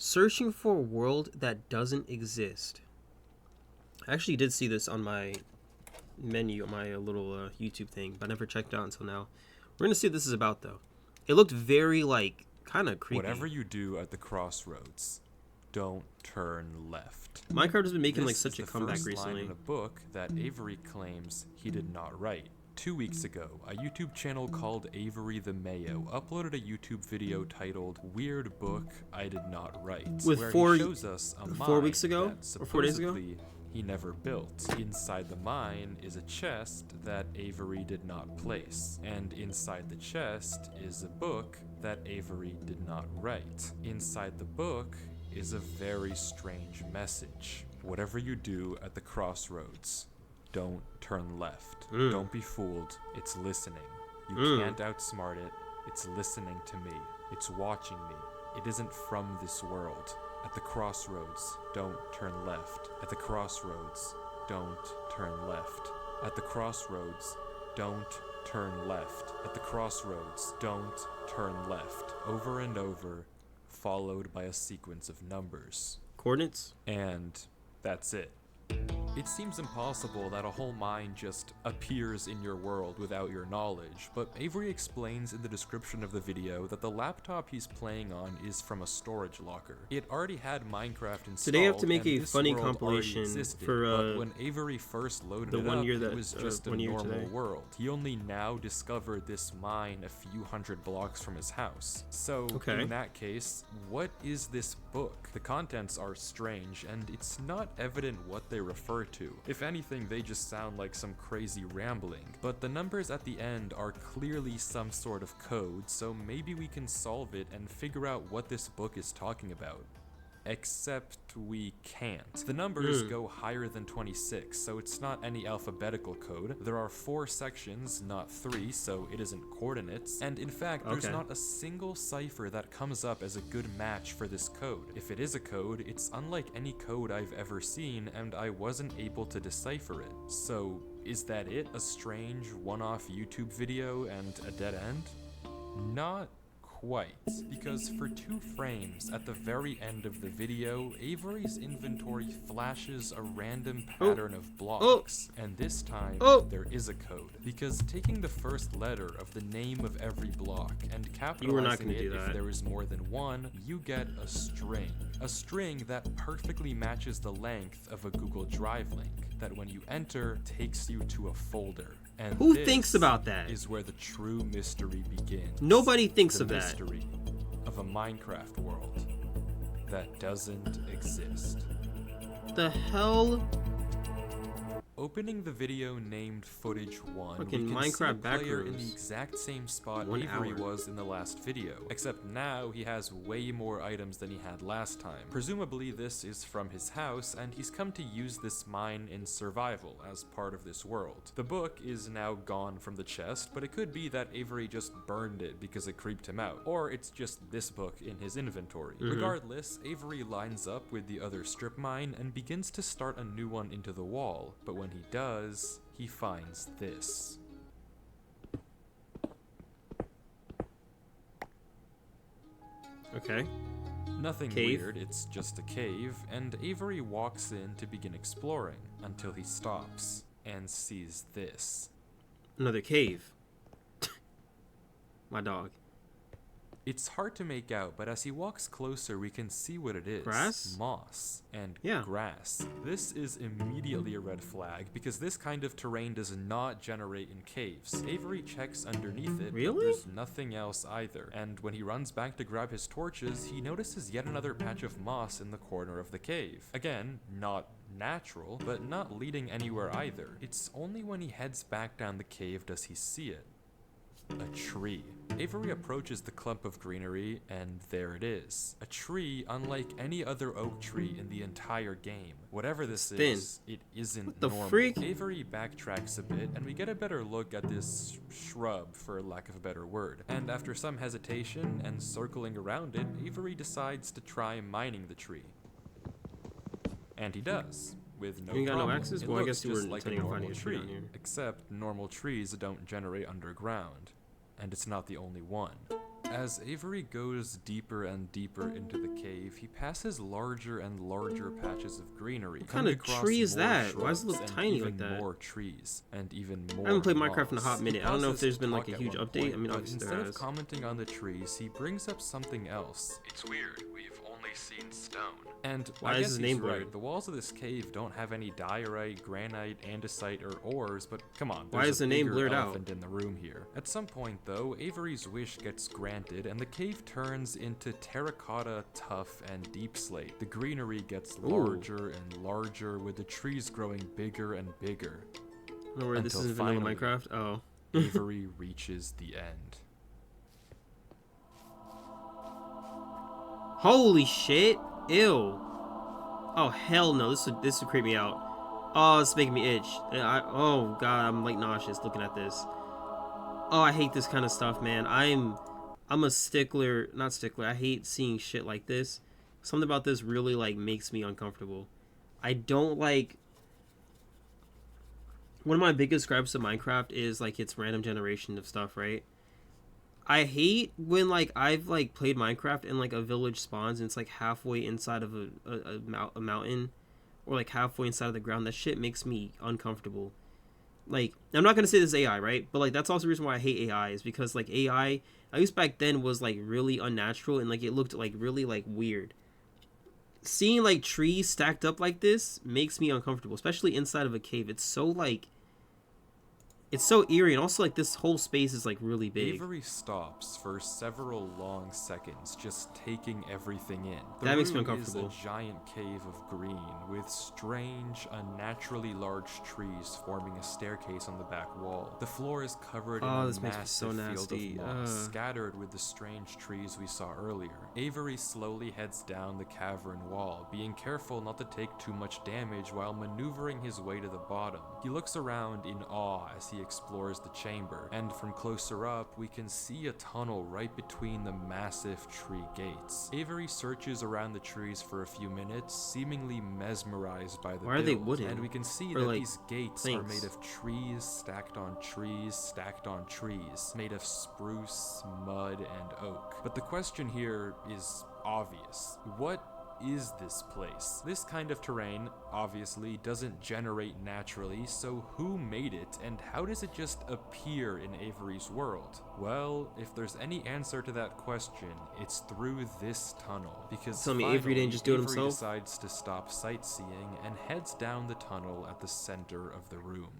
Searching for a world that doesn't exist. I actually did see this on my menu on my little YouTube thing, but I never checked it out until now. We're gonna see what this is about though. It looked very like kind of creepy. Whatever you do at the crossroads, don't turn left. Minecraft has been making like This such a is the comeback first recently. line in a book that Avery claims he did not write. 2 weeks ago, a YouTube channel called Avery the Mayo uploaded a YouTube video titled "Weird Book I Did Not Write," With where four- he shows us a 4 mine weeks ago? that Or 4 days ago? supposedly he never built. Inside the mine is a chest that Avery did not place, and inside the chest is a book that Avery did not write. Inside the book is a very strange message. Whatever you do at the crossroads, don't turn left. Don't be fooled. It's listening. You can't outsmart it. It's listening to me. It's watching me. It isn't from this world. At the crossroads, don't turn left. At the crossroads, don't turn left. At the crossroads, don't turn left. At the crossroads, don't turn left. Over and over, followed by a sequence of numbers. Coordinates? And that's it. It seems impossible that a whole mine just appears in your world without your knowledge, but Avery explains in the description of the video that the laptop he's playing on is from a storage locker. It already had Minecraft installed. Today I have to make and a this funny world already compilation existed, for, but when Avery first loaded the it 1 up, year that- it was just a 1 year normal today. world. He only now discovered this mine a few hundred blocks from his house. So, Okay. in that case, what is this book? The contents are strange, and it's not evident what they refer to. If anything, they just sound like some crazy rambling. But the numbers at the end are clearly some sort of code, so maybe we can solve it and figure out what this book is talking about. Except we can't. The numbers go higher than 26, so it's not any alphabetical code. There are 4 sections, not 3, so it isn't coordinates. And in fact, there's Okay. not a single cipher that comes up as a good match for this code. If it is a code, it's unlike any code I've ever seen, and I wasn't able to decipher it. So, is that it? A strange one-off YouTube video and a dead end? Not quite, because for 2 frames at the very end of the video, Avery's inventory flashes a random pattern of blocks, and this time there is a code, because taking the first letter of the name of every block and You were not capitalizing gonna it do if that. there is more than one, you get a string that perfectly matches the length of a Google Drive link, that when you enter, takes you to a folder. And Who this thinks about that? is where the true mystery begins. Nobody thinks The of that. mystery of a Minecraft world that doesn't exist. The hell? Opening the video named Footage 1, Fucking we can see a Minecraft player in the macros. exact same spot 1 Avery hour. was in the last video, except now he has way more items than he had last time. Presumably this is from his house, and he's come to use this mine in survival as part of this world. The book is now gone from the chest, but it could be that Avery just burned it because it creeped him out, or it's just this book in his inventory. Regardless, Avery lines up with the other strip mine and begins to start a new one into the wall, but when he does, he finds this. Okay. Nothing Cave? weird, it's just a cave, and Avery walks in to begin exploring until he stops and sees this. Another cave. My dog. It's hard to make out, but as he walks closer, we can see what it is. Grass? Moss and Yeah. grass. This is immediately a red flag, because this kind of terrain does not generate in caves. Avery checks underneath it, but Really? there's nothing else either. And when he runs back to grab his torches, he notices yet another patch of moss in the corner of the cave. Again, not natural, but not leading anywhere either. It's only when he heads back down the cave does he see it. A tree. Avery approaches the clump of greenery, and there it is. A tree unlike any other oak tree in the entire game. Whatever this Thin. is, it isn't What the normal. freak? Avery backtracks a bit, and we get a better look at this shrub, for lack of a better word. And after some hesitation and circling around it, Avery decides to try mining the tree. And he does. With no You got no problem. access? It Well, I looks guess you just were like a intending on normal finding a tree down tree, here. except normal trees don't generate underground, and it's not the only one. As Avery goes deeper and deeper into the cave, he passes larger and larger patches of greenery. What kind of tree is that? Why does it look and tiny even like that? More trees and even more. I haven't played moss. Minecraft in a hot minute. He I don't know if pauses there's to been like talk a at huge one update. point, I mean, but obviously instead there of has. commenting on the trees, he brings up something else. It's weird. We've only seen stone. And Why I is guess his he's name right. blurred? The walls of this cave don't have any diorite, granite, andesite, or ores, but come on, Why there's is a the name bigger blurred out? elephant in the room here. At some point, though, Avery's wish gets granted, and the cave turns into terracotta, tough, and deep slate. The greenery gets larger and larger, with the trees growing bigger and bigger. No, where this Until is vanilla finally- Minecraft. Oh. Avery reaches the end. Holy shit! Ew. Oh hell no! This would creep me out. Oh, it's making me itch. Oh god, I'm like nauseous looking at this. Oh, I hate this kind of stuff, man. I'm a stickler, not stickler. I hate seeing shit like this. Something about this really like makes me uncomfortable. I don't like. One of my biggest gripes of Minecraft is like its random generation of stuff, right? I hate when like I've like played Minecraft and like a village spawns and it's like halfway inside of a mountain or like halfway inside of the ground. That shit makes me uncomfortable. Like, I'm not gonna say this is AI, right? But like that's also the reason why I hate AI is because like AI, at least back then, was like really unnatural and like it looked like really like weird. Seeing like trees stacked up like this makes me uncomfortable, especially inside of a cave. It's so like it's so eerie, and also like this whole space is like really big. Avery stops for several long seconds, just taking everything in. The That makes me room uncomfortable. is a giant cave of green, with strange, unnaturally large trees forming a staircase on the back wall. The floor is covered in a This makes me so massive field nasty. of moss, scattered with the strange trees we saw earlier. Avery slowly heads down the cavern wall, being careful not to take too much damage while maneuvering his way to the bottom. He looks around in awe as he explores the chamber, and from closer up, we can see a tunnel right between the massive tree gates. Avery searches around the trees for a few minutes, seemingly mesmerized by the Why are they build, wooden? and we can see Or, that like, these gates are planks? made of trees stacked on trees stacked on trees, made of spruce, mud, and oak. But the question here is obvious. What is this place? This kind of terrain obviously doesn't generate naturally, so who made it and how does it just appear in Avery's world? Well, if there's any answer to that question, it's through this tunnel, because Tell me Avery didn't just do it Avery himself? decides to stop sightseeing and heads down the tunnel at the center of the room.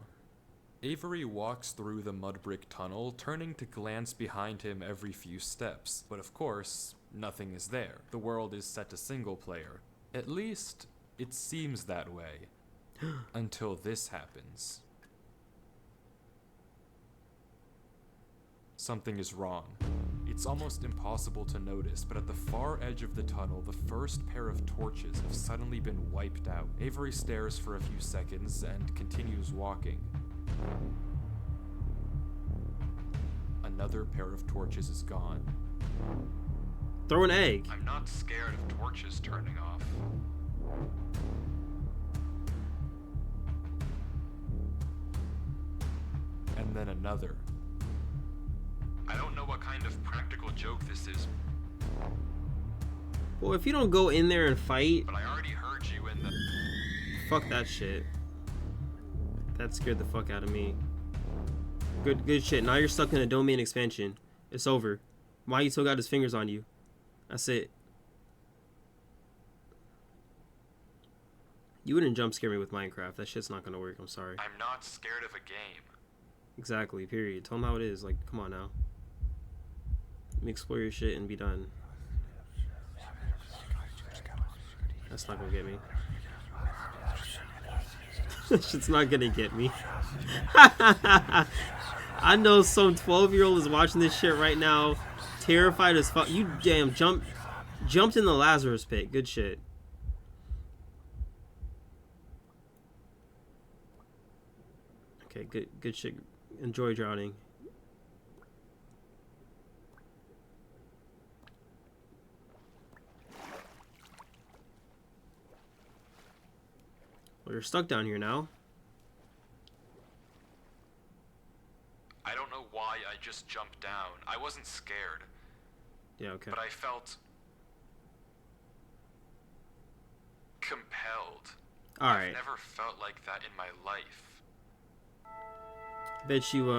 Avery walks through the mud brick tunnel, turning to glance behind him every few steps, but of course, nothing is there. The world is set to single player. At least, it seems that way. Until this happens. Something is wrong. It's almost impossible to notice, but at the far edge of the tunnel, the first pair of torches have suddenly been wiped out. Avery stares for a few seconds and continues walking. Another pair of torches is gone. Throw an egg. I'm not scared of torches turning off. And then another. I don't know what kind of practical joke this is, Well, if you don't go in there and fight, but I already heard you in the... fuck that shit. That scared the fuck out of me. Good shit. Now you're stuck in a domain expansion. It's over. Why you still got his fingers on you? That's it. You wouldn't jump scare me with Minecraft. That shit's not gonna work. I'm sorry. I'm not scared of a game. Exactly. Period. Tell him how it is. Like, come on now. Let me explore your shit and be done. That's not gonna get me. That shit's not gonna get me. I know some 12-year-old is watching this shit right now, terrified as fuck. You damn jumped in the Lazarus pit. Good shit. Okay, good shit. Enjoy drowning. Well, you're stuck down here now. I don't know why I just jumped down. I wasn't scared. Yeah, okay. but I felt compelled. Alright. I've never felt like that in my life. Bet you,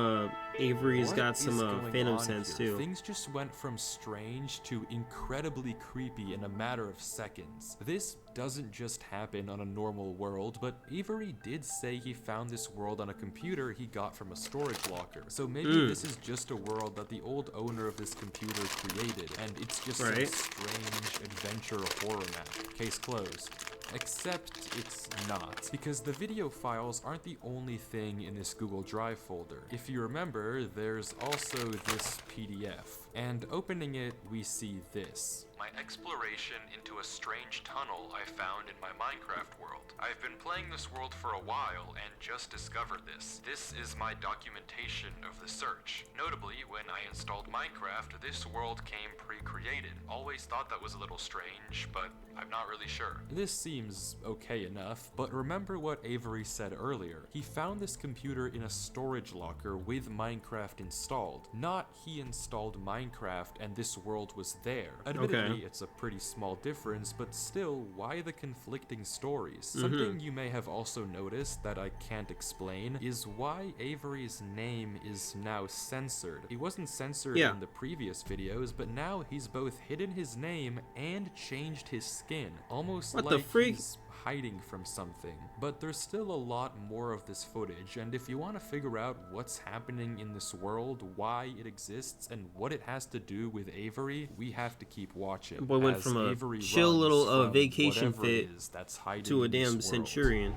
Avery's What got is some, going Phantom on Sense, here? too. Things just went from strange to incredibly creepy in a matter of seconds. This doesn't just happen on a normal world, but Avery did say he found this world on a computer he got from a storage locker. So maybe this is just a world that the old owner of this computer created, and it's just some Right. strange adventure horror map. Case closed. Except it's not, because the video files aren't the only thing in this Google Drive folder. If you remember, there's also this PDF, and opening it, we see this. My exploration into a strange tunnel I found in my Minecraft world. I've been playing this world for a while and just discovered this. This is my documentation of the search. Notably, when I installed Minecraft, this world came pre-created. Always thought that was a little strange, but I'm not really sure. This seems okay enough, but remember what Avery said earlier. He found this computer in a storage locker with Minecraft installed. Not he installed Minecraft and this world was there. Admittedly, it's a pretty small difference, but still, why the conflicting stories? Something you may have also noticed that I can't explain is why Avery's name is now censored. He wasn't censored in the previous videos, but now he's both hidden his name and changed his skin, almost What like the freak? he's hiding from something. But there's still a lot more of this footage, and if you want to figure out what's happening in this world, why it exists, and what it has to do with Avery, we have to keep watching. Boy went as from a Avery chill runs little, from vacation whatever it fit is that's hiding to a in this damn world. centurion.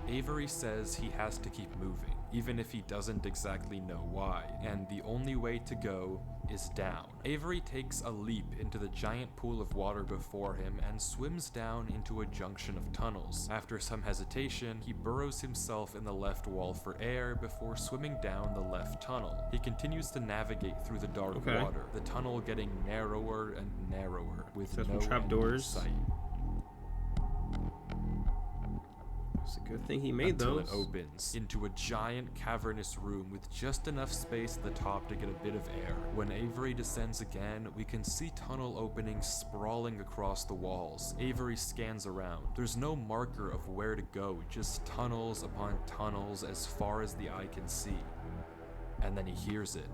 Avery says he has to keep moving, even if he doesn't exactly know why, and the only way to go is down. Avery takes a leap into the giant pool of water before him and swims down into a junction of tunnels. After some hesitation, he burrows himself in the left wall for air before swimming down the left tunnel. He continues to navigate through the dark water, the tunnel getting narrower and narrower, with So no some end in trapdoors. sight. It's a good thing he made Until those. it opens into a giant cavernous room with just enough space at the top to get a bit of air. When Avery descends again, we can see tunnel openings sprawling across the walls. Avery scans around. There's no marker of where to go, just tunnels upon tunnels as far as the eye can see. And then he hears it.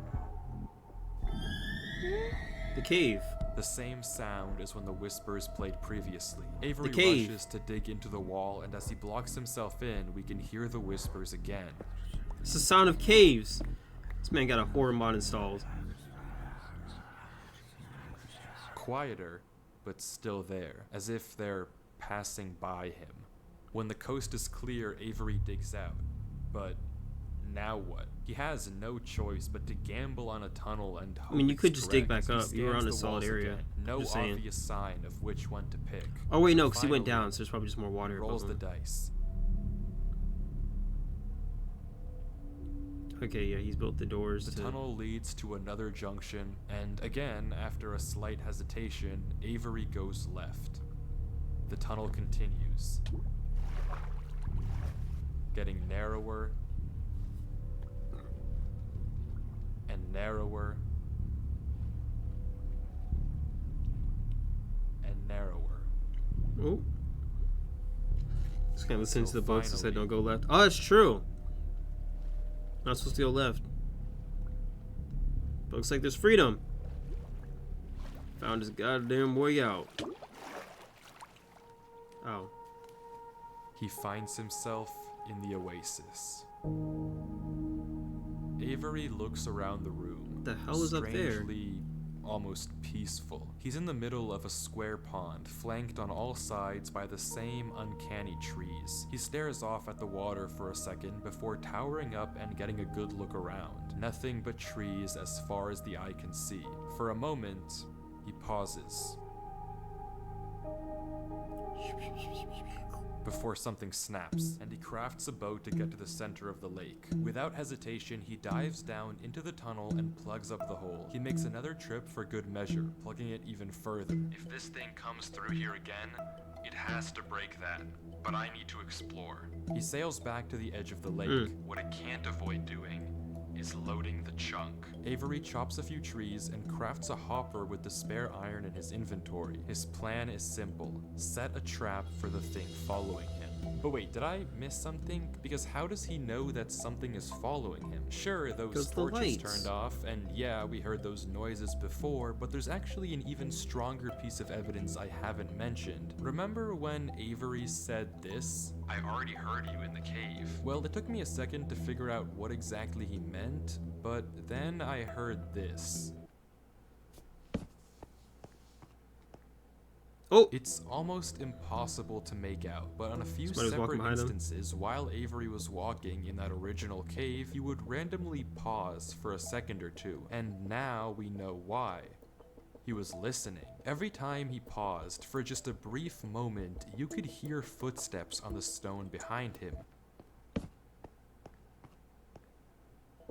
The cave. The same sound as when the whispers played previously. Avery cave. rushes to dig into the wall, and as he blocks himself in, we can hear the whispers again. It's the sound of caves. This man got a horror mod installed. Quieter, but still there, as if they're passing by him. When the coast is clear, Avery digs out. But now what? He has no choice but to gamble on a tunnel and hope I mean, you it's could just dig correct back as he up. You were scans on a the solid walls area. again. No Just saying. obvious sign of which one to pick. Oh wait, no, So because he went finally, down, so there's probably just more water he above rolls the him. dice. Okay, yeah, he's built the doors The to... tunnel leads to another junction, and again, after a slight hesitation, Avery goes left. The tunnel continues, getting narrower and narrower and narrower. Oh. Just kind of listening to Until the books that said finally- don't go left. Oh, that's true. Not supposed to go left. But looks like there's freedom. Found his goddamn way out. Oh. He finds himself in the oasis. Avery looks around the room. What the hell is up there? Strangely, almost peaceful. He's in the middle of a square pond, flanked on all sides by the same uncanny trees. He stares off at the water for a second before towering up and getting a good look around. Nothing but trees as far as the eye can see. For a moment, he pauses. Before something snaps, and he crafts a boat to get to the center of the lake. Without hesitation, he dives down into the tunnel and plugs up the hole. He makes another trip for good measure, plugging it even further. If this thing comes through here again, it has to break that. But I need to explore. He sails back to the edge of the lake. What it can't avoid doing is loading the chunk. Avery chops a few trees and crafts a hopper with the spare iron in his inventory. His plan is simple: set a trap for the thing following him. But wait, did I miss something? Because how does he know that something is following him? Sure, those 'Cause the torches lights. turned off, and yeah, we heard those noises before, but there's actually an even stronger piece of evidence I haven't mentioned. Remember when Avery said this? I already heard you in the cave. Well, it took me a second to figure out what exactly he meant, but then I heard this. Oh! It's almost impossible to make out, but on a few Somebody was walking separate behind him. instances, while Avery was walking in that original cave, he would randomly pause for a second or two, and now we know why. He was listening. Every time he paused, for just a brief moment, you could hear footsteps on the stone behind him,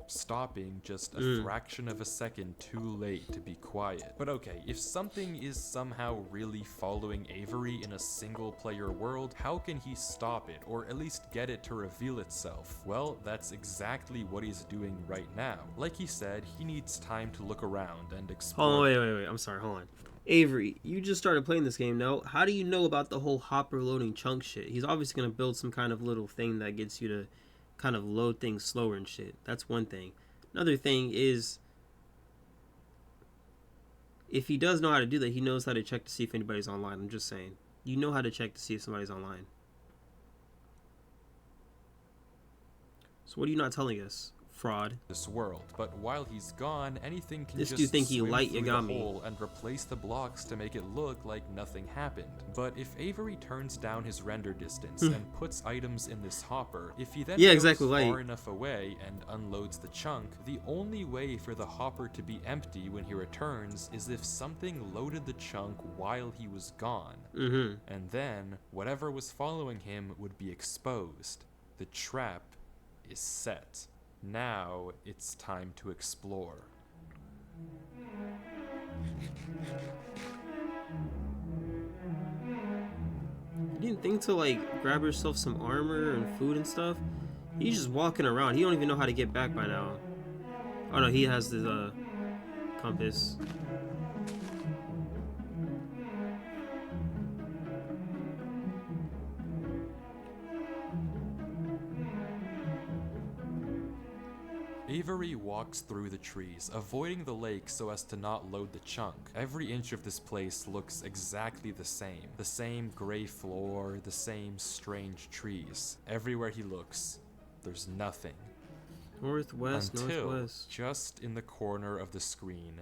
stopping just a fraction of a second too late to be quiet. But okay, if something is somehow really following Avery in a single player world, how can he stop it, or at least get it to reveal itself? Well, that's exactly what he's doing right now. Like he said, he needs time to look around and explore. Hold on, wait. I'm sorry, hold on. Avery, you just started playing this game, no? How do you know about the whole hopper loading chunk shit? He's obviously going to build some kind of little thing that gets you to kind of load things slower and shit. That's one thing. Another thing is, if he does know how to do that, he knows how to check to see if anybody's online. I'm just saying. You know how to check to see if somebody's online. So what are you not telling us? Fraud. This world, but while he's gone, anything can This just dude think he swim light through the Yagami. hole and replace the blocks to make it look like nothing happened. But if Avery turns down his render distance and puts items in this hopper, if he then Yeah, goes exactly, far like- enough away and unloads the chunk, the only way for the hopper to be empty when he returns is if something loaded the chunk while he was gone. And then whatever was following him would be exposed. The trap is set. Now it's time to explore. You didn't think to like grab yourself some armor and food and stuff? He's just walking around. He don't even know how to get back by now. Oh no, he has the compass. Avery walks through the trees, avoiding the lake so as to not load the chunk. Every inch of this place looks exactly the same. The same gray floor, the same strange trees. Everywhere he looks, there's nothing. Northwest, Until, northwest. just in the corner of the screen,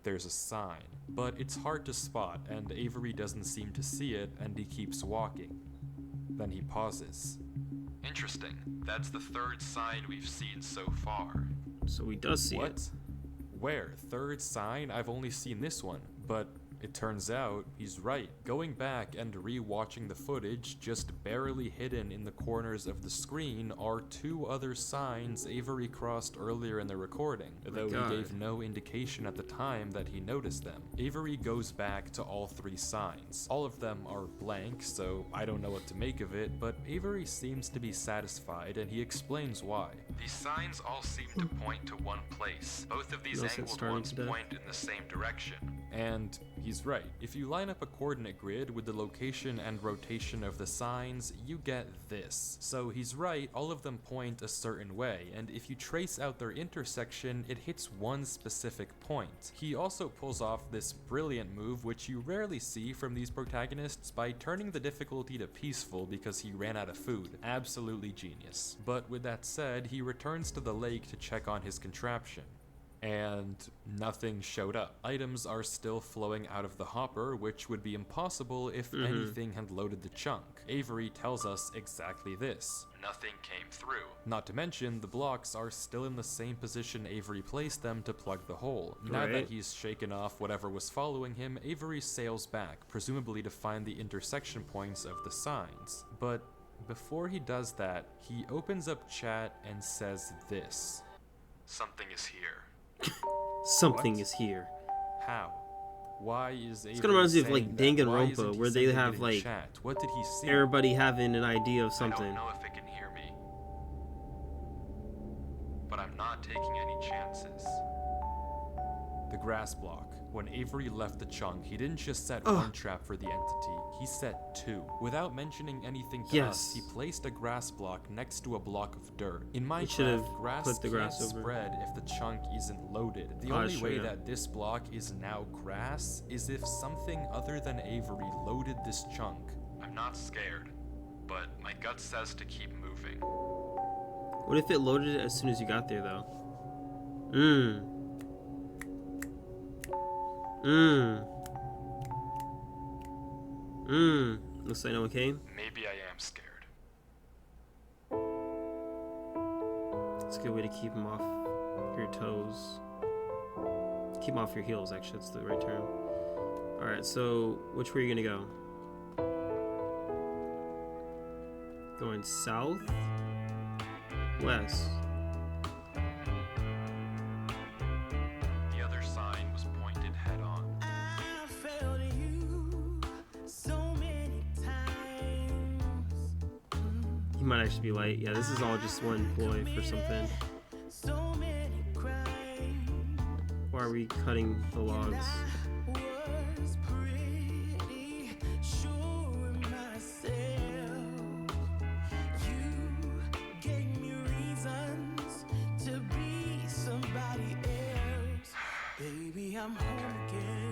there's a sign. But it's hard to spot, and Avery doesn't seem to see it, and he keeps walking. Then he pauses. Interesting. That's the third sign we've seen so far. So he does see What? it. Where? Third sign? I've only seen this one. But it turns out he's right. Going back and re-watching the footage, just barely hidden in the corners of the screen are two other signs Avery crossed earlier in the recording, though God. he gave no indication at the time that he noticed them. Avery goes back to all three signs. All of them are blank, so I don't know what to make of it, but Avery seems to be satisfied and he explains why. These signs all seem to point to one place. Both of these No sense angled starting ones today. point in the same direction. And he's right. If you line up a coordinate grid with the location and rotation of the signs, you get this. So he's right, all of them point a certain way, and if you trace out their intersection, it hits one specific point. He also pulls off this brilliant move, which you rarely see from these protagonists, by turning the difficulty to peaceful because he ran out of food. Absolutely genius. But with that said, he returns to the lake to check on his contraption. And nothing showed up. Items are still flowing out of the hopper, which would be impossible if anything had loaded the chunk. Avery tells us exactly this. Nothing came through. Not to mention, the blocks are still in the same position Avery placed them to plug the hole. Now that Right. he's shaken off whatever was following him, Avery sails back, presumably to find the intersection points of the signs. But before he does that, he opens up chat and says this. Something is here. Something What? is here. How? Why is Avery It's gonna remind me of, saying like, that? Danganronpa, Why isn't he where they sending have, it in like, chat? What did he see? Everybody having an idea of I something. don't know if it can hear me. But I'm not taking any chances. The grass block. When Avery left the chunk, he didn't just set Ugh. one trap for the entity, he set two. Without mentioning anything to Yes. us, he placed a grass block next to a block of dirt. In He should've Minecraft, grass put the grass can't over. spread if the chunk isn't loaded. The Oh, only sure, way yeah. that this block is now grass is if something other than Avery loaded this chunk. I'm not scared, but my gut says to keep moving. What if it loaded it as soon as you got there, though? Looks like no one came. Maybe I am scared. It's a good way to keep them off your toes. Keep them off your heels, actually. That's the right term. Alright, so which way are you gonna go? Going south? West? The other sign was pointed head on. I failed you so many times. He might actually be light. Yeah, this is all just one ploy for something. So many crimes. Why are we cutting the logs? Was pretty sure of myself. You gave me reasons to be somebody else. Baby, I'm home again.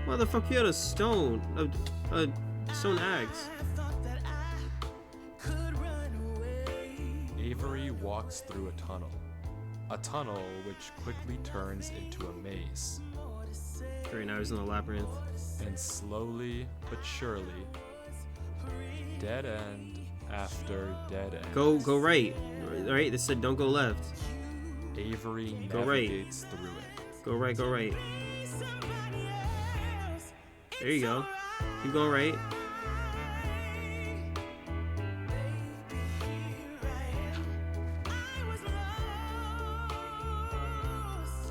Motherfucker, you had a stone. A stone axe. I thought that I could run away. Avery walks through a tunnel. A tunnel which quickly turns into a maze. Great, now he's in the labyrinth. And slowly but surely, dead end after dead end, Go right. Right, they said don't go left. Avery Go right. navigates through it. Go right, go right. There you go. Keep going right.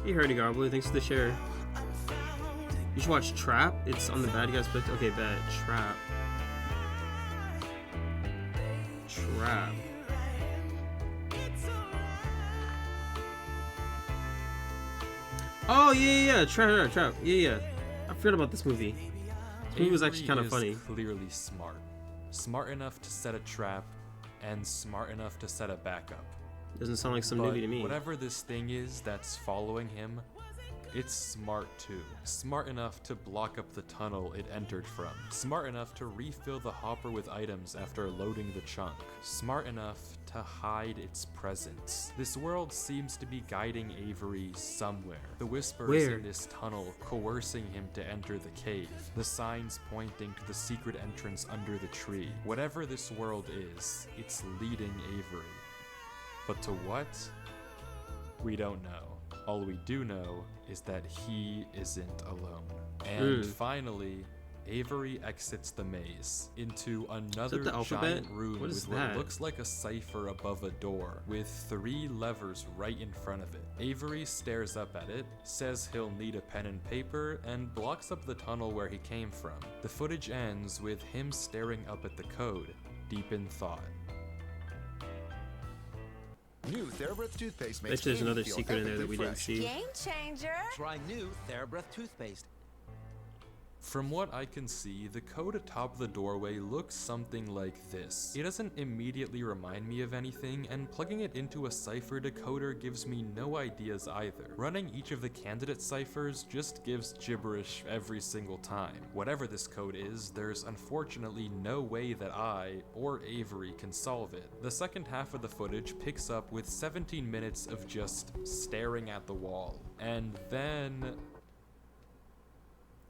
You heard it, Gobbler. Thanks for the share. You should watch Trap. It's on the bad guys book. Okay, bet. Trap. Trap. Oh, yeah. Trap. Yeah. I forgot about this movie. This movie was actually kind of Avery funny. is clearly smart. Smart enough to set a trap, and smart enough to set a backup. Doesn't sound like some But newbie to me. whatever this thing is that's following him, it's smart too. Smart enough to block up the tunnel it entered from. Smart enough to refill the hopper with items after loading the chunk. Smart enough to hide its presence. This world seems to be guiding Avery somewhere. The whispers Where? in this tunnel coercing him to enter the cave. The signs pointing to the secret entrance under the tree. Whatever this world is, it's leading Avery. But to what? We don't know. All we do know is that he isn't alone. And finally, Avery exits the maze into another the alphabet? giant room What with is what that? looks like a cipher above a door, with 3 levers right in front of it. Avery stares up at it, says he'll need a pen and paper, and blocks up the tunnel where he came from. The footage ends with him staring up at the code, deep in thought. New TheraBreath toothpaste Bet makes you there's skin another feel secret in there that we epically didn't fresh. see. Game changer. Try new TheraBreath toothpaste. From what I can see, the code atop the doorway looks something like this. It doesn't immediately remind me of anything, and plugging it into a cipher decoder gives me no ideas either. Running each of the candidate ciphers just gives gibberish every single time. Whatever this code is, there's unfortunately no way that I, or Avery, can solve it. The second half of the footage picks up with 17 minutes of just staring at the wall. And then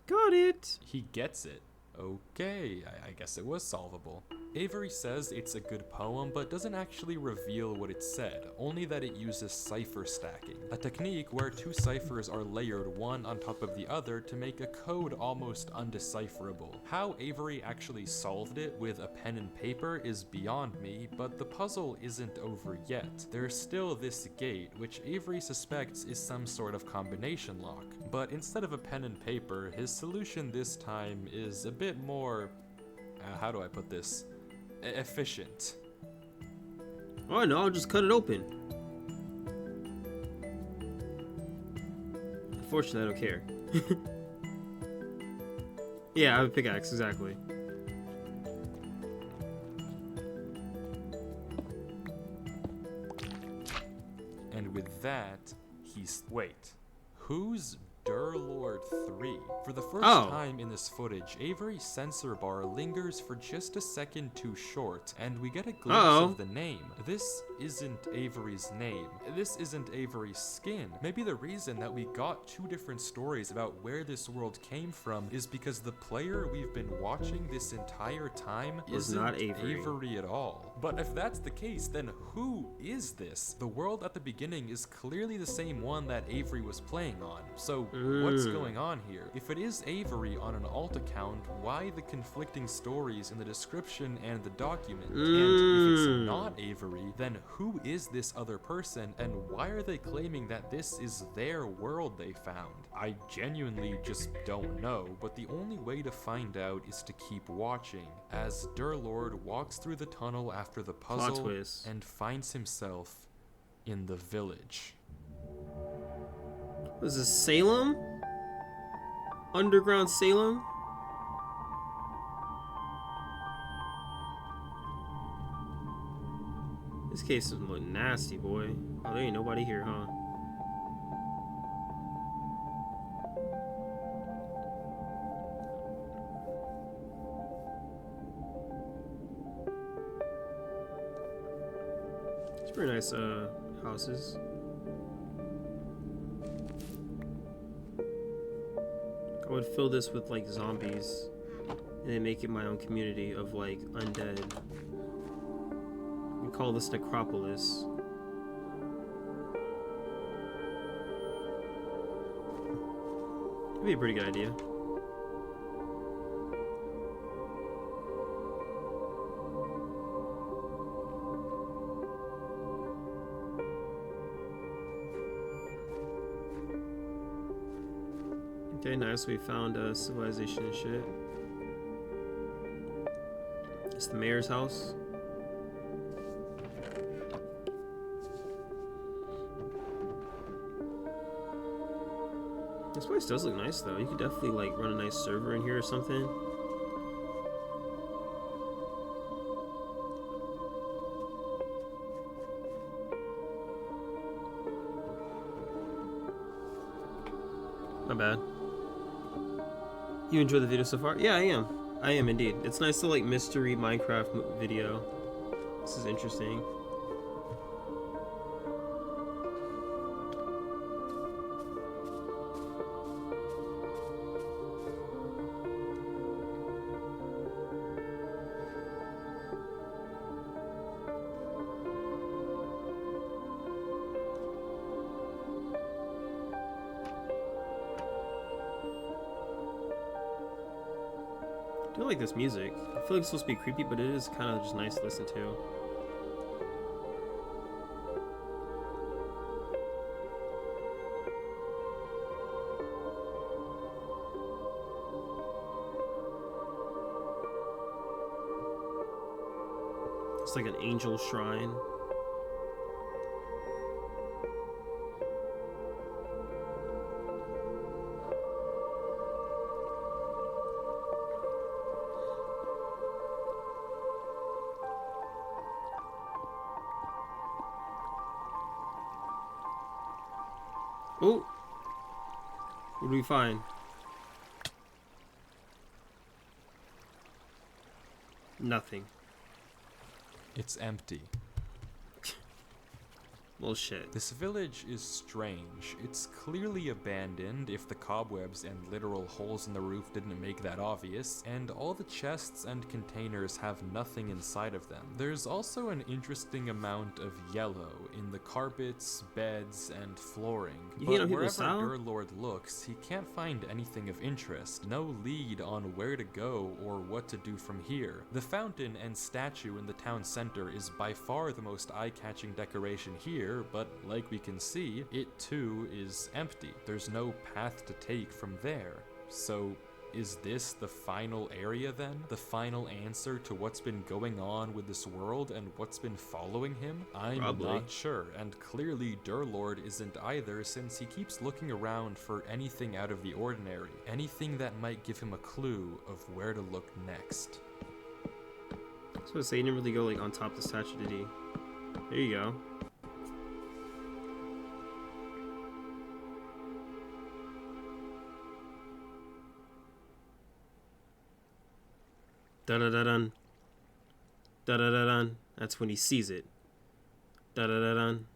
Got it. he gets it. Okay, I guess it was solvable. Avery says it's a good poem, but doesn't actually reveal what it said, only that it uses cipher stacking, a technique where 2 ciphers are layered one on top of the other to make a code almost undecipherable. How Avery actually solved it with a pen and paper is beyond me, but the puzzle isn't over yet. There's still this gate, which Avery suspects is some sort of combination lock, but instead of a pen and paper, his solution this time is a bit more, how do I put this, efficient. Oh no, I'll just cut it open. Unfortunately, I don't care. Yeah, I have a pickaxe, exactly. And with that, he's... Wait. Who's Durlord 3? For the first Oh. time in this footage, Avery's sensor bar lingers for just a second too short, and we get a glimpse of the name. This isn't Avery's name. This isn't Avery's skin. Maybe the reason that we got two different stories about where this world came from is because the player we've been watching this entire time Was isn't not Avery. Avery at all. But if that's the case, then who is this? The world at the beginning is clearly the same one that Avery was playing on. So what's going on here? If it is Avery on an alt account, why the conflicting stories in the description and the document? And if it's not Avery, then who is this other person, and why are they claiming that this is their world they found? I genuinely just don't know, but the only way to find out is to keep watching, as Durlord walks through the tunnel after the puzzle twist. and finds himself in the village. Was this Salem? Underground Salem? This case is look nasty, boy. Oh, there ain't nobody here, huh? It's pretty nice, houses. I would fill this with like zombies and then make it my own community of like undead. We call this Necropolis. That'd be a pretty good idea. Okay, nice. We found a civilization and shit. It's the mayor's house. This place does look nice, though. You could definitely like run a nice server in here or something. Not bad. You enjoy the video so far? Yeah, I am. I am indeed. It's nice to like mystery Minecraft video. This is interesting. I do like this music. I feel like it's supposed to be creepy, but it is kind of just nice to listen to. It's like an angel shrine. Oh! What do we find? Nothing. It's empty. Well, shit. This village is strange. It's clearly abandoned, if the cobwebs and literal holes in the roof didn't make that obvious, and all the chests and containers have nothing inside of them. There's also an interesting amount of yellow in the carpets, beds, and flooring. You But can't hit wherever the sound? Durlord looks, he can't find anything of interest. No lead on where to go or what to do from here. The fountain and statue in the town center is by far the most eye-catching decoration here, but like we can see, it too is empty. There's no path to take from there. So Is this the final area then? The final answer to what's been going on with this world and what's been following him? I'm Probably. not sure, and clearly Durlord isn't either, since he keeps looking around for anything out of the ordinary, anything that might give him a clue of where to look next. I was gonna say, he didn't really go like on top of the statue, did he? There you go. Da da da dun. Da da da dun. That's when he sees it. Da da da dun.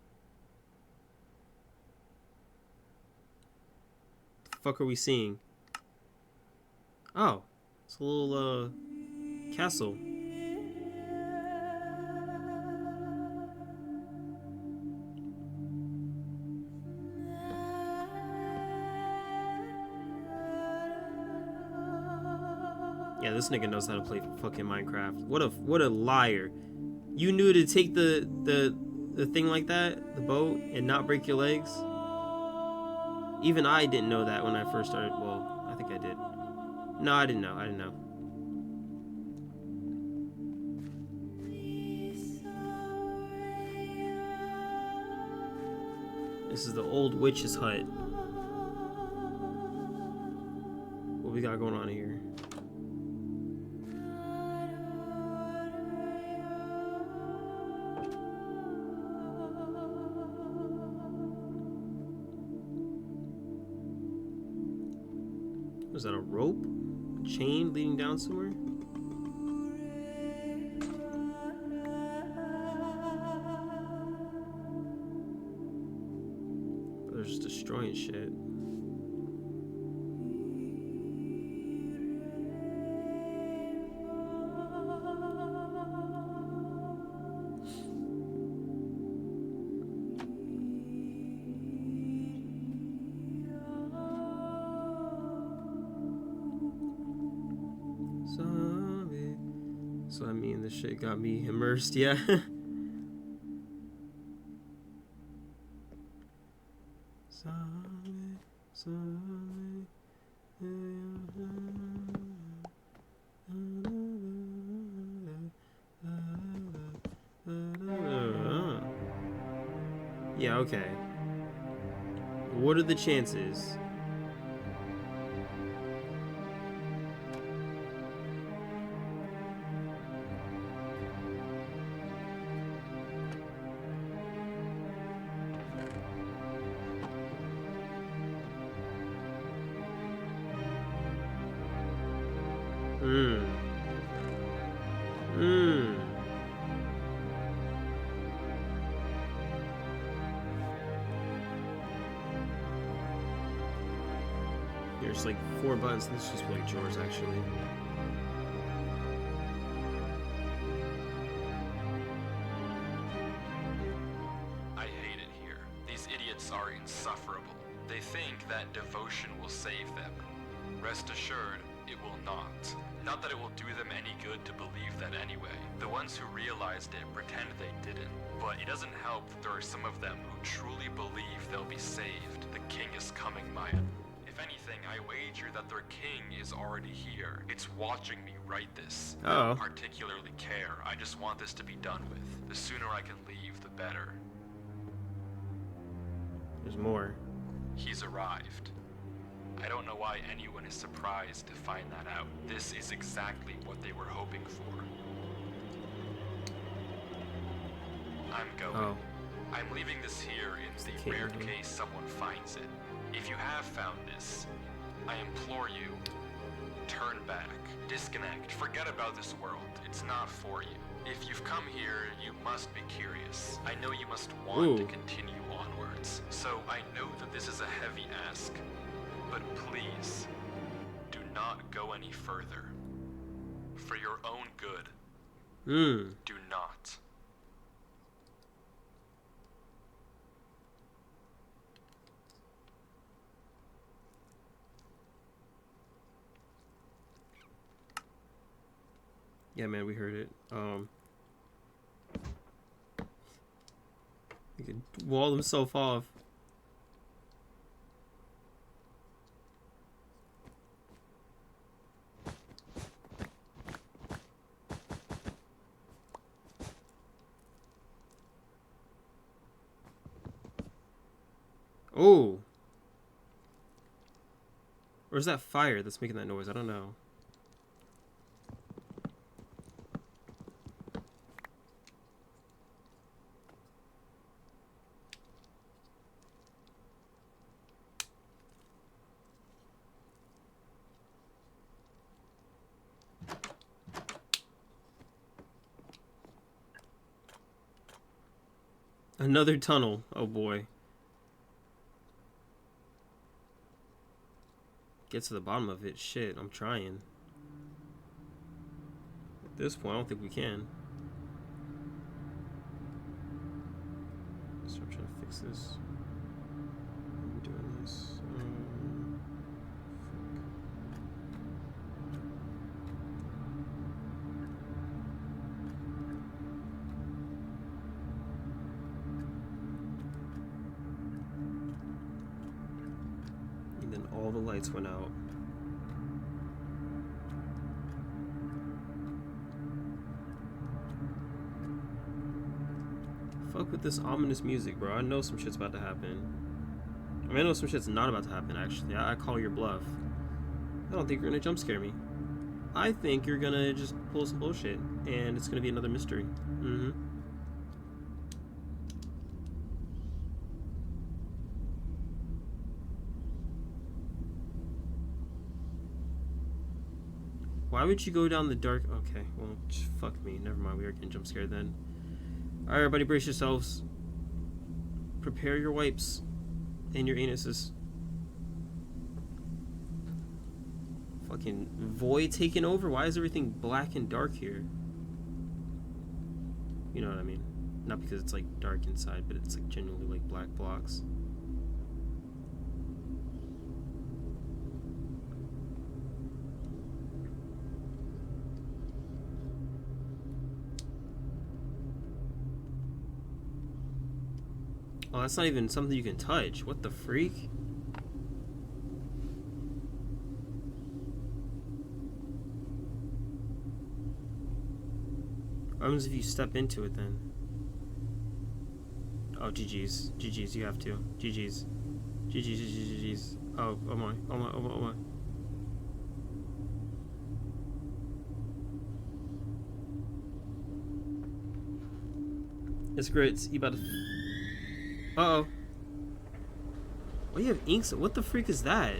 The fuck are we seeing? Oh, it's a little castle. Yeah, this nigga knows how to play fucking Minecraft. What a liar. You knew to take the thing like that, the boat, and not break your legs? Even I didn't know that when I first started. Well, I think I did. No, I didn't know. I didn't know. This is the old witch's hut. What we got going on here? Was that a rope? A chain leading down somewhere? They're just destroying shit. So I mean, this shit got me immersed, yeah. Yeah, okay. What are the chances? There's like 4 buttons. This just like drawers, actually. I hate it here. These idiots are insufferable. They think that devotion will save them. Rest assured, it will not. Not that it will do them any good to believe that anyway. The ones who realized it pretend they didn't. But it doesn't help that there are some of them who truly believe they'll be saved. The king is coming, Maya. If anything, I wager that their king is already here. It's watching me write this. I don't particularly care. I just want this to be done with. The sooner I can leave, the better. There's more. He's arrived. I don't know why anyone is surprised to find that out. This is exactly what they were hoping for. I'm going. Oh. I'm leaving this here in the king, rare huh? case someone finds it. If you have found this, I implore you, turn back, disconnect, forget about this world. It's not for you. If you've come here, you must be curious. I know you must want to continue onwards. So I know that this is a heavy ask, but please, do not go any further. For your own good, do not. Yeah, man, we heard it. He could wall himself off. Oh. Or is that fire that's making that noise? I don't know. Another tunnel. Oh boy. Get to the bottom of it. Shit, I'm trying. At this point, I don't think we can. So I'm trying to fix this. I'm doing this. And then all the lights went out. Fuck with this ominous music, bro. I know some shit's about to happen. I mean, I know some shit's not about to happen, actually. I call your bluff. I don't think you're gonna jump scare me. I think you're gonna just pull some bullshit, and it's gonna be another mystery. Mm-hmm. Why would you go down the dark? Okay, well, fuck me. Never mind. We are getting jump scared then. Alright, everybody, brace yourselves. Prepare your wipes and your anuses. Fucking void taking over? Why is everything black and dark here? You know what I mean? Not because it's like dark inside, but it's like genuinely like black blocks. Oh, that's not even something you can touch. What the freak? What happens if you step into it then? Oh, GG's. GG's, you have to. GG's. GG's, GG's. Oh, oh my. Oh my, oh my, oh my. It's great. You about to... Uh-oh. Why do you have inks? What the freak is that?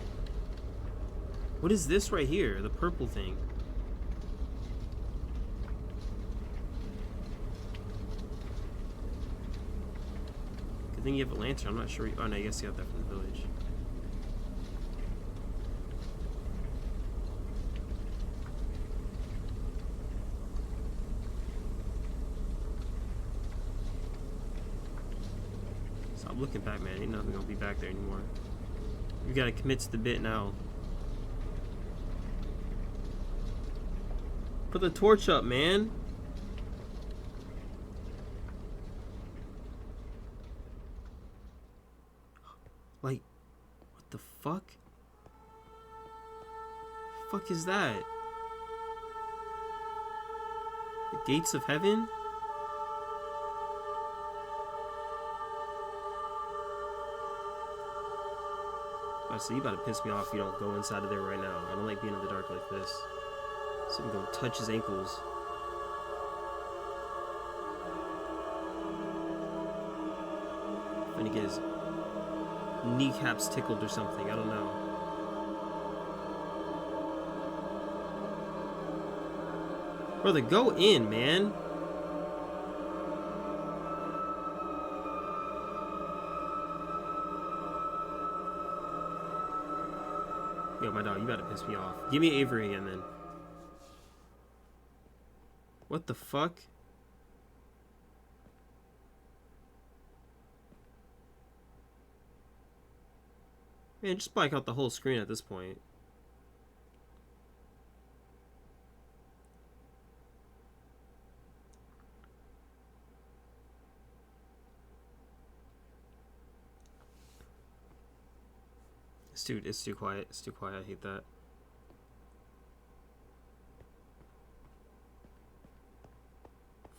What is this right here? The purple thing. Good thing you have a lantern. I'm not sure. Oh, no, I guess you have that from the village. Stop looking back, man. Ain't nothing gonna be back there anymore. You gotta commit to the bit now. Put the torch up, man. Like, what the fuck? Fuck is that? The gates of heaven? So you about to piss me off if you don't go inside of there right now. I don't like being in the dark like this. So I'm gonna touch his ankles. I'm gonna get his kneecaps tickled or something. I don't know. Brother, go in, man. Yo, my dog, you gotta piss me off. Give me Avery again, then. What the fuck? Man, just black out the whole screen at this point. It's too quiet. It's too quiet. I hate that.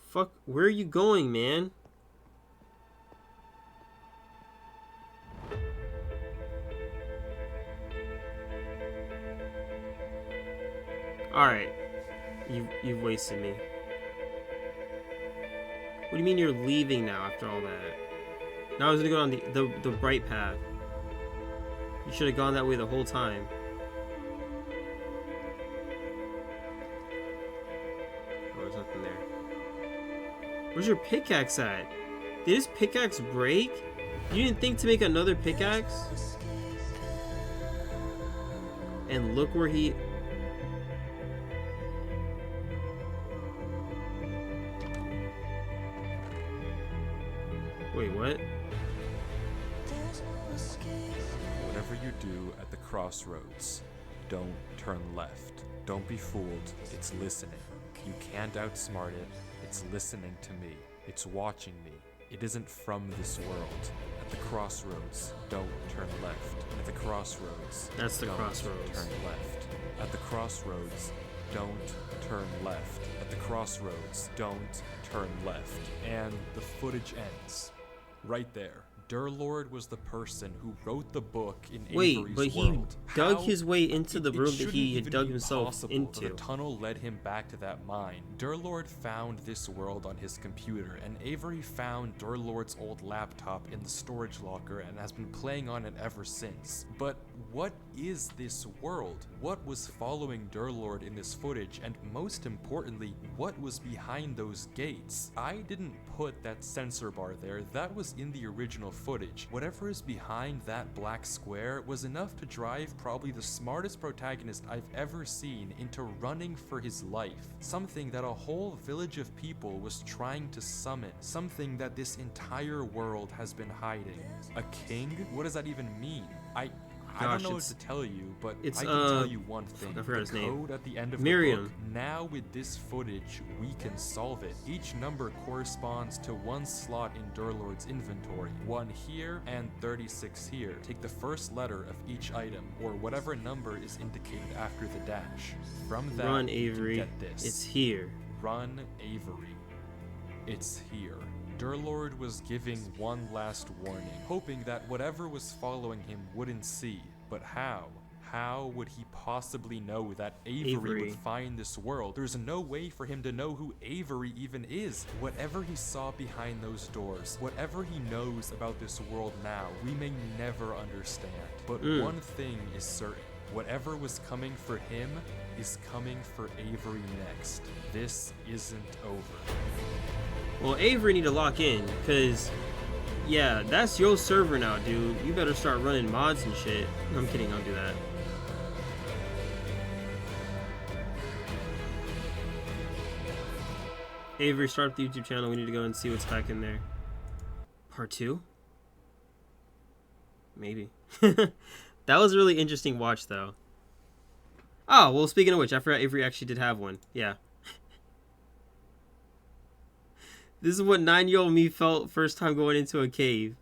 Fuck, where are you going, man? Alright. You've wasted me. What do you mean you're leaving now after all that? Now I was gonna go on the bright path. You should have gone that way the whole time. Oh, there's nothing there. Where's your pickaxe at? Did his pickaxe break? You didn't think to make another pickaxe? And look where he... Wait, what? Whatever you do at the crossroads, don't turn left. Don't be fooled. It's listening. You can't outsmart it. It's listening to me. It's watching me. It isn't from this world. At the crossroads, don't turn left. At the crossroads, That's the don't crossroads. turn left. At the crossroads, don't turn left. At the crossroads, don't turn left. And the footage ends. Right there. Durlord was the person who wrote the book in Wait, Avery's but he world. dug How- his way into the it room that shouldn't he had even dug be himself possible that into. The tunnel led him back to that mine. Durlord found this world on his computer, and Avery found Durlord's old laptop in the storage locker and has been playing on it ever since. But what is this world? What was following Durlord in this footage, and most importantly, what was behind those gates? I didn't put that sensor bar there, that was in the original footage. Whatever is behind that black square was enough to drive probably the smartest protagonist I've ever seen into running for his life. Something that a whole village of people was trying to summon. Something that this entire world has been hiding. A king? What does that even mean? I don't Gosh, know what it's- to tell you, but it's, I can tell you one thing. I forgot his the name. code at the end of Miriam. the book. Now with this footage, we can solve it. Each number corresponds to one slot in Durlord's inventory. 1 here and 36 here. Take the first letter of each item, or whatever number is indicated after the dash. From that, Run, you can Avery. get this. It's here. Run, Avery. It's here. Durlord was giving one last warning, hoping that whatever was following him wouldn't see. But how? How would he possibly know that Avery would find this world? There's no way for him to know who Avery even is. Whatever he saw behind those doors, whatever he knows about this world now, we may never understand. But one thing is certain. Whatever was coming for him is coming for Avery next. This isn't over. Well, Avery need to lock in, because, yeah, that's your server now, dude. You better start running mods and shit. No, I'm kidding, I'll do that. Avery, start up the YouTube channel. We need to go and see what's back in there. Part 2? Maybe. That was a really interesting watch, though. Oh, well, speaking of which, I forgot Avery actually did have one. Yeah. This is what 9-year-old me felt first time going into a cave.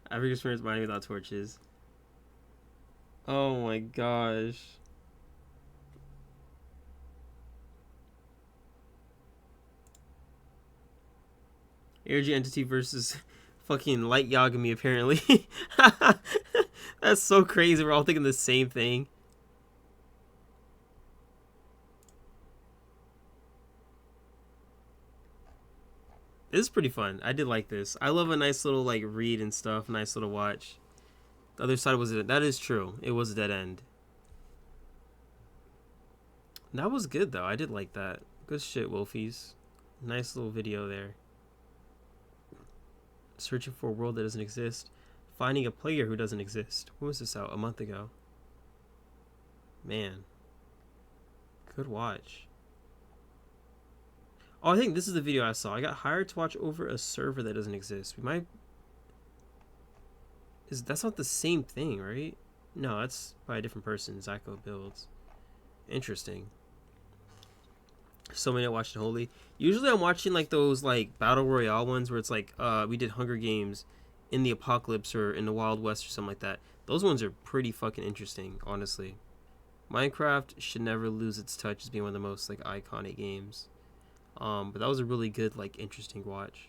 Every experience mining without torches. Oh my gosh. Energy Entity versus fucking Light Yagami, apparently. That's so crazy. We're all thinking the same thing. This is pretty fun. I did like this. I love a nice little like read and stuff. Nice little watch. The other side was it. That is true. It was a dead end. That was good though. I did like that. Good shit, Wolfies. Nice little video there. Searching for a world that doesn't exist. Finding a player who doesn't exist. When was this out? A month ago. Man. Good watch. Oh, I think this is the video I saw. I got hired to watch over a server that doesn't exist. We might... That's not the same thing, right? No, that's by a different person. Zyko Builds. Interesting. So many I watched Holy. Usually I'm watching like those like Battle Royale ones where it's like we did Hunger Games in the Apocalypse or in the Wild West or something like that. Those ones are pretty fucking interesting, honestly. Minecraft should never lose its touch as being one of the most like iconic games. But that was a really good, like, interesting watch.